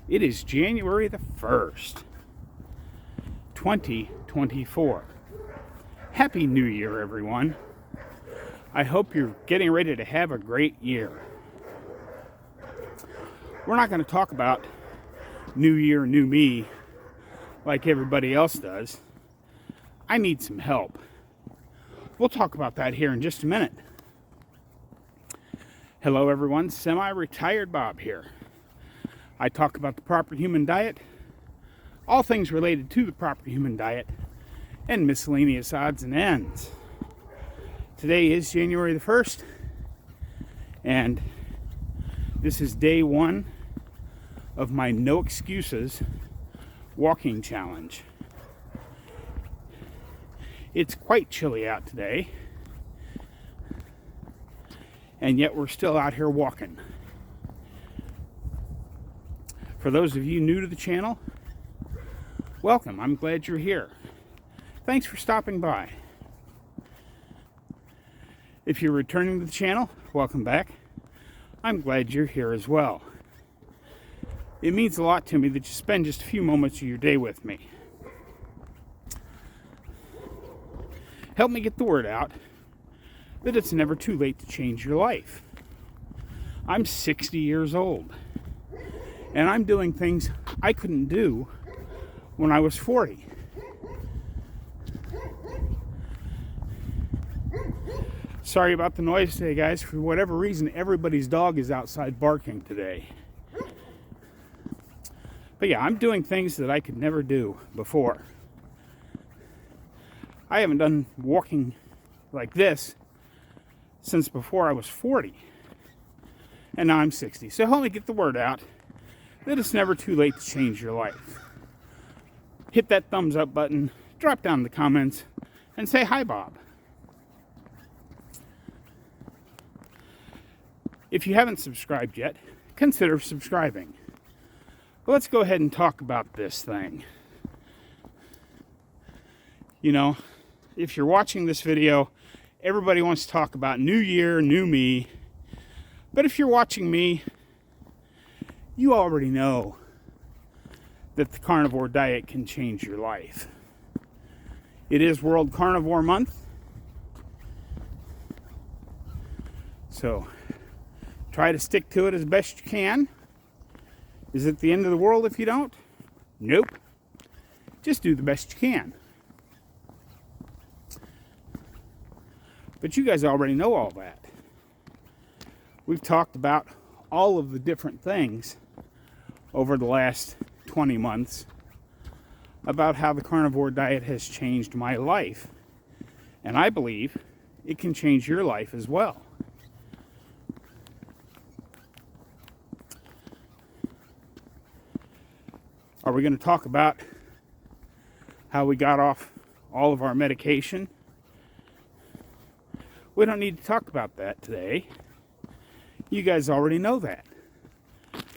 It is January the 1st, 2024. Happy New Year, everyone. I hope you're getting ready to have a great year. We're not going to talk about New Year, New Me like everybody else does. I need some help. We'll talk about that here in just a minute. Hello, everyone. SemiRetiredBob here. I talk about the proper human diet, all things related to the proper human diet, and miscellaneous odds and ends. Today is January the 1st, and this is day one of my No Excuses walking challenge. It's quite chilly out today, and yet we're still out here walking. For those of you new to the channel, welcome. I'm glad you're here. Thanks for stopping by. If you're returning to the channel, welcome back. I'm glad you're here as well. It means a lot to me that you spend just a few moments of your day with me. Help me get the word out that it's never too late to change your life. I'm 60 years old, and I'm doing things I couldn't do when I was 40. Sorry about the noise today, guys. For whatever reason, everybody's dog is outside barking today. But yeah, I'm doing things that I could never do before. I haven't done walking like this since before I was 40. And now I'm 60. So help me get the word out that it's never too late to change your life. Hit that thumbs up button, drop down in the comments, and say hi, Bob. If you haven't subscribed yet, consider subscribing. Let's go ahead and talk about this thing. You know, if you're watching this video, everybody wants to talk about New Year, New Me. But if you're watching me, you already know that the carnivore diet can change your life. It is World Carnivore Month. So try to stick to it as best you can. Is it the end of the world if you don't? Nope. Just do the best you can. But you guys already know all that. We've talked about all of the different things over the last 20 months about how the carnivore diet has changed my life. And I believe it can change your life as well. Are we going to talk about how we got off all of our medication? We don't need to talk about that today. You guys already know that.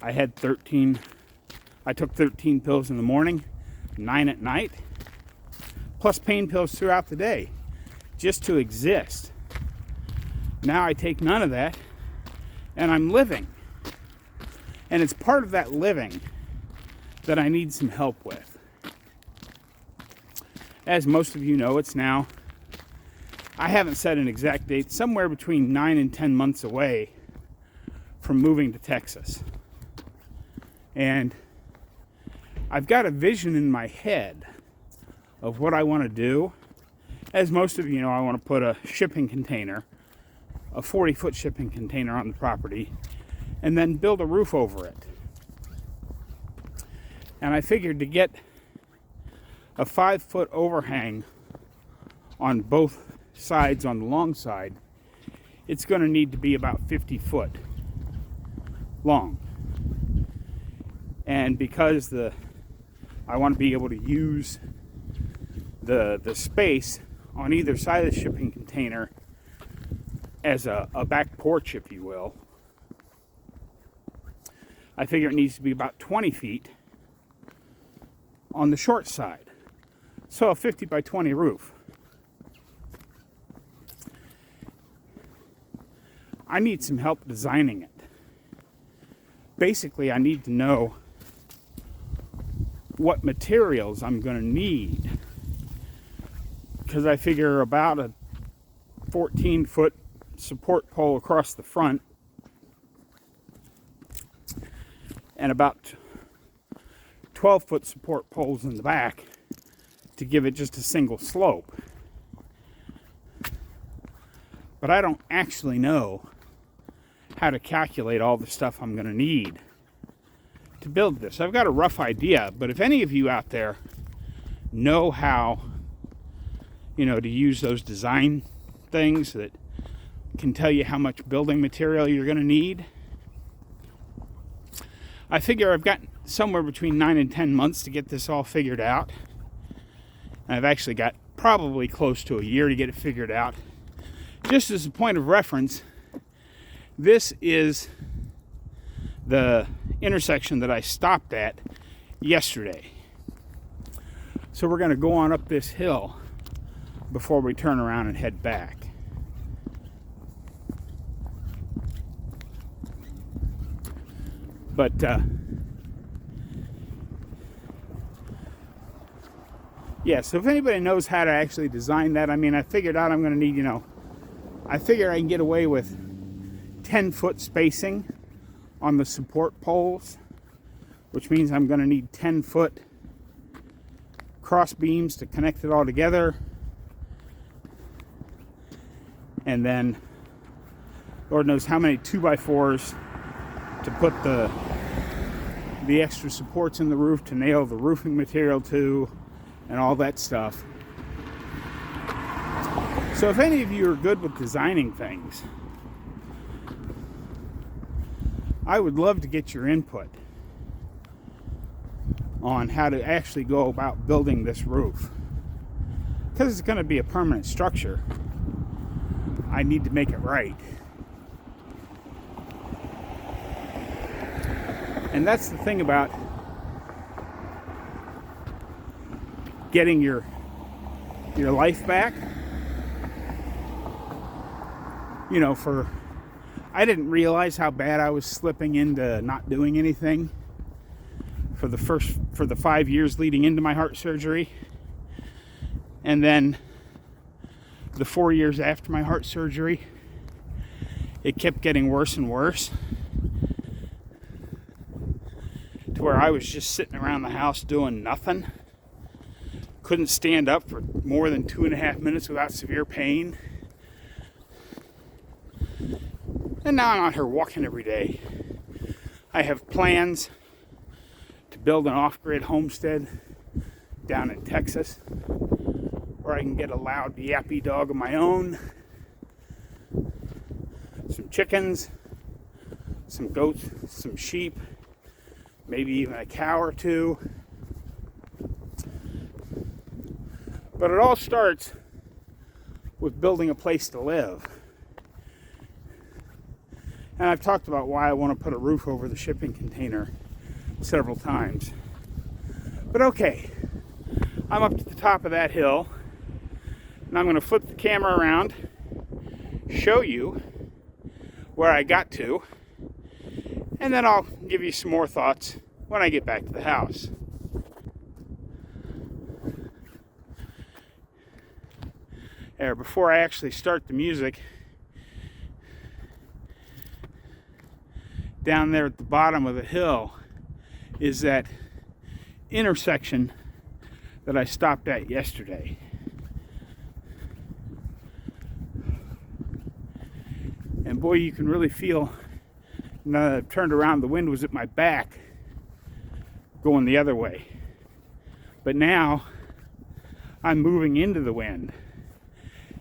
I took 13 pills in the morning, 9 at night, plus pain pills throughout the day, just to exist. Now I take none of that, and I'm living. And it's part of that living that I need some help with. As most of you know, it's now, I haven't set an exact date, somewhere between 9 and 10 months away from moving to Texas. And I've got a vision in my head of what I want to do. As most of you know, I want to put a shipping container, a 40-foot shipping container on the property, and then build a roof over it. And I figured to get a 5-foot overhang on both sides, on the long side, it's going to need to be about 50 foot long. And because I want to be able to use the space on either side of the shipping container as a back porch, if you will, I figure it needs to be about 20 feet on the short side. So a 50 by 20 roof. I need some help designing it. Basically, I need to know what materials I'm going to need, because I figure about a 14-foot support pole across the front and about 12-foot support poles in the back to give it just a single slope. But I don't actually know how to calculate all the stuff I'm going to need to build this. I've got a rough idea, but if any of you out there know how, to use those design things that can tell you how much building material you're going to need, I figure I've got somewhere between 9 and 10 months to get this all figured out. And I've actually got probably close to a year to get it figured out. Just as a point of reference, this is the intersection that I stopped at yesterday. So we're going to go on up this hill before we turn around and head back. But so if anybody knows how to actually design that, I figured out I'm going to need, I figure I can get away with 10-foot spacing on the support poles, which means I'm going to need 10-foot cross beams to connect it all together. And then Lord knows how many 2x4s to put the extra supports in the roof to nail the roofing material to, and all that stuff. So if any of you are good with designing things, I would love to get your input on how to actually go about building this roof. Because it's going to be a permanent structure, I need to make it right. And that's the thing about getting your life back. I didn't realize how bad I was slipping into not doing anything for the 5 years leading into my heart surgery. And then the 4 years after my heart surgery, it kept getting worse and worse, to where I was just sitting around the house doing nothing. Couldn't stand up for more than 2.5 minutes without severe pain. And now I'm out here walking every day. I have plans to build an off-grid homestead down in Texas, where I can get a loud yappy dog of my own, some chickens, some goats, some sheep, maybe even a cow or two. But it all starts with building a place to live. And I've talked about why I want to put a roof over the shipping container several times. But okay, I'm up to the top of that hill, and I'm going to flip the camera around, show you where I got to, and then I'll give you some more thoughts when I get back to the house. There, before I actually start the music, down there at the bottom of the hill is that intersection that I stopped at yesterday. And boy, you can really feel, now that I've turned around, the wind was at my back going the other way. But now I'm moving into the wind,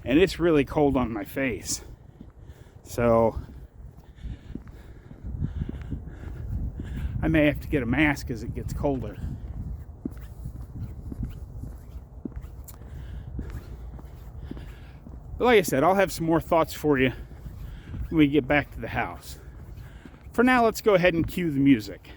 and it's really cold on my face. So I may have to get a mask as it gets colder. But like I said, I'll have some more thoughts for you when we get back to the house. For now, let's go ahead and cue the music.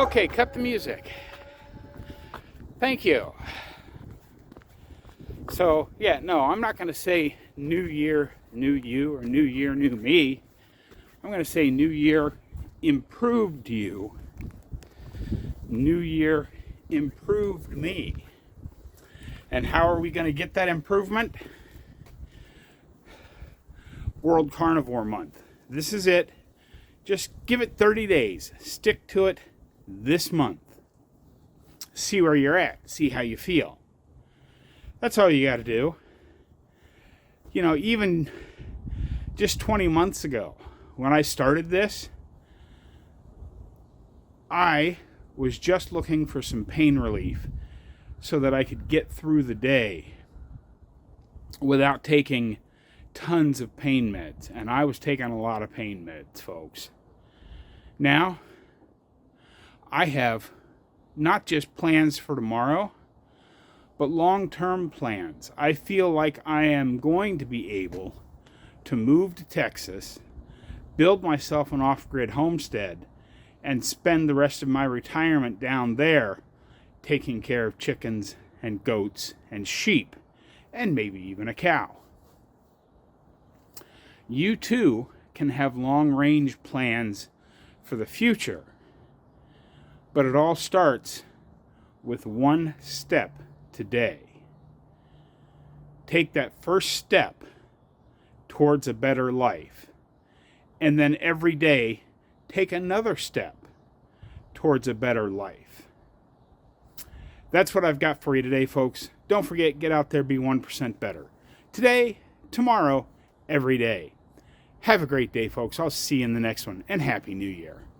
Okay, cut the music. Thank you. So, yeah, no, I'm not going to say new year, new you, or new year, new me. I'm going to say new year, improved you. New year, improved me. And how are we going to get that improvement? World Carnivore Month. This is it. Just give it 30 days. Stick to it this month. See where you're at. See how you feel. That's all you got to do. You know, even just 20 months ago, when I started this, I was just looking for some pain relief so that I could get through the day without taking tons of pain meds. And I was taking a lot of pain meds, folks. Now, I have not just plans for tomorrow, but long-term plans. I feel like I am going to be able to move to Texas, build myself an off-grid homestead, and spend the rest of my retirement down there taking care of chickens and goats and sheep, and maybe even a cow. You too can have long-range plans for the future, but it all starts with one step today. Take that first step towards a better life, and then every day take another step towards a better life. That's what I've got for you today, folks. Don't forget, get out there, be 1% better. Today, tomorrow, every day. Have a great day, folks. I'll see you in the next one, and Happy New Year.